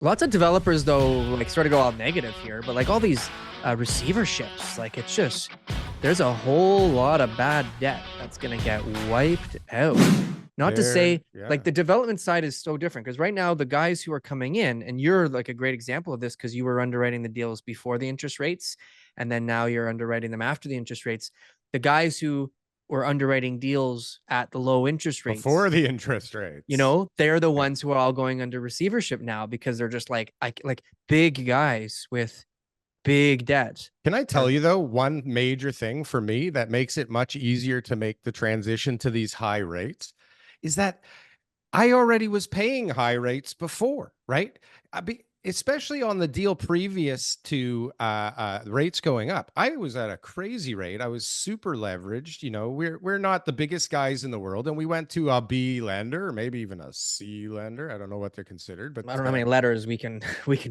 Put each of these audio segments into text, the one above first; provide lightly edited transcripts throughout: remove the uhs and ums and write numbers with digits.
Lots of developers, though, like sort of go all negative here, but like all these receiverships, like it's just, there's a whole lot of bad debt that's going to get wiped out. Not to say like the development side is so different, because right now the guys who are coming in, and you're like a great example of this because you were underwriting the deals before the interest rates, and then now you're underwriting them after the interest rates. The guys who were underwriting deals at the low interest rates before the interest rates, you know, they're the ones who are all going under receivership now because they're just like big guys with big debt. Can I tell you though, one major thing for me that makes it much easier to make the transition to these high rates is that I already was paying high rates before, right? Especially on the deal previous to rates going up. I was at a crazy rate. I was super leveraged. You know, we're not the biggest guys in the world, and we went to a B lender, or maybe even a C lender. I don't know what they're considered, but I don't know how many letters we can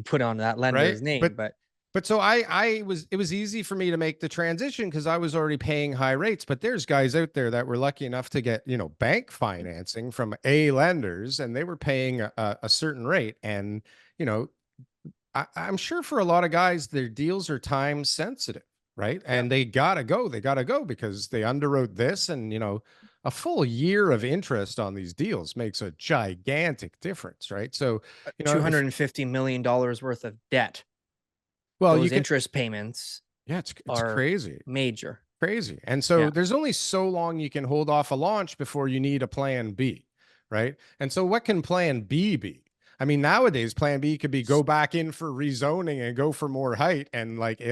put on that lender's right? name, But so it was easy for me to make the transition because I was already paying high rates. But there's guys out there that were lucky enough to get, you know, bank financing from A lenders, and they were paying a certain rate. And, you know, I'm sure for a lot of guys, their deals are time sensitive, right? And they gotta go. They gotta go because they underwrote this, and you know, a full year of interest on these deals makes a gigantic difference, right? So, you know, $250 million worth of debt. well, those interest payments, it's are crazy. Major. Crazy. And so there's only so long you can hold off a launch before you need a plan B, right? And so what can plan B be? I mean, nowadays plan B could be go back in for rezoning and go for more height and like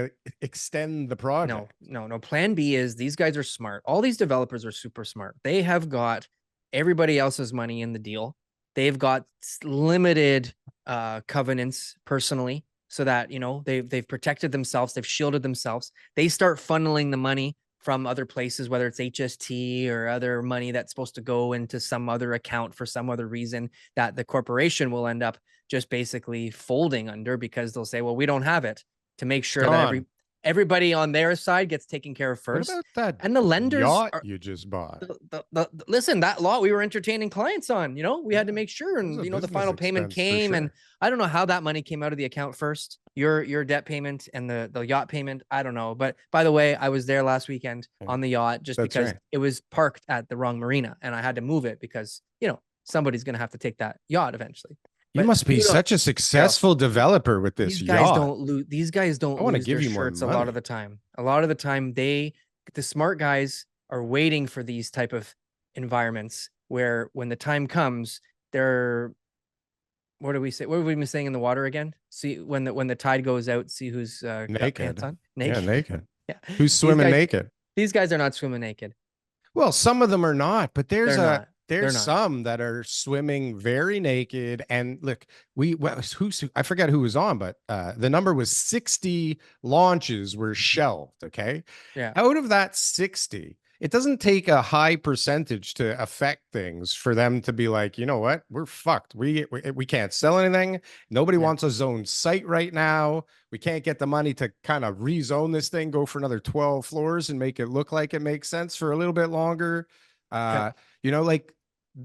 extend the project. No. Plan B is these guys are smart. All these developers are super smart. They have got everybody else's money in the deal. They've got limited covenants personally, so that, you know, they've protected themselves, they've shielded themselves. They start funneling the money from other places, whether it's HST or other money that's supposed to go into some other account for some other reason that the corporation will end up just basically folding under, because they'll say, well, we don't have it, to make sure that everybody on their side gets taken care of first. What about that and the lenders yacht you just bought? Listen, that lot we were entertaining clients on, you know, we had to make sure, and you know, the final payment came, and I don't know how that money came out of the account first, your debt payment and the yacht payment. I don't know. But by the way, I was there last weekend on the yacht just because it was parked at the wrong marina, and I had to move it because, you know, somebody's going to have to take that yacht eventually. You must be such a successful developer with this yacht. These guys don't lose their shirts a lot of the time. A lot of the time, the smart guys are waiting for these type of environments where when the time comes, they're, what do we say? What have we been saying in the water again? See, when the tide goes out, see who's got pants on? Naked. Yeah, naked. Yeah. Who's swimming naked? These guys are not swimming naked. Well, some of them are not, but there's some that are swimming very naked. And look, I forget who was on, but the number was 60 launches were shelved. Okay. Yeah. Out of that 60, it doesn't take a high percentage to affect things for them to be like, you know what, we're fucked. We can't sell anything. Nobody wants a zone site right now. We can't get the money to kind of rezone this thing, go for another 12 floors and make it look like it makes sense for a little bit longer. You know, like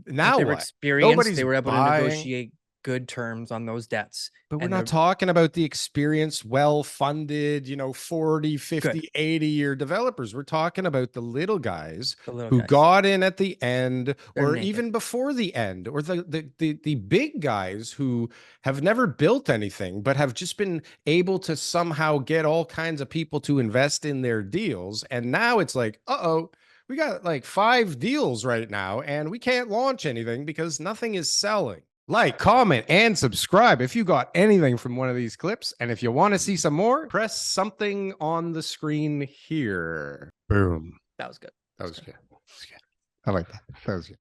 now they were experienced, they were able to negotiate good terms on those debts. But we're not talking about the experienced, well-funded, you know, 40, 50, 80-year developers. We're talking about the little guys who got in at the end, or even before the end, or the big guys who have never built anything, but have just been able to somehow get all kinds of people to invest in their deals. And now it's like, uh-oh, we got like 5 deals right now, and we can't launch anything because nothing is selling. Like, comment, and subscribe if you got anything from one of these clips. And if you want to see some more, press something on the screen here. Boom. That was good. That was good. I like that. That was good.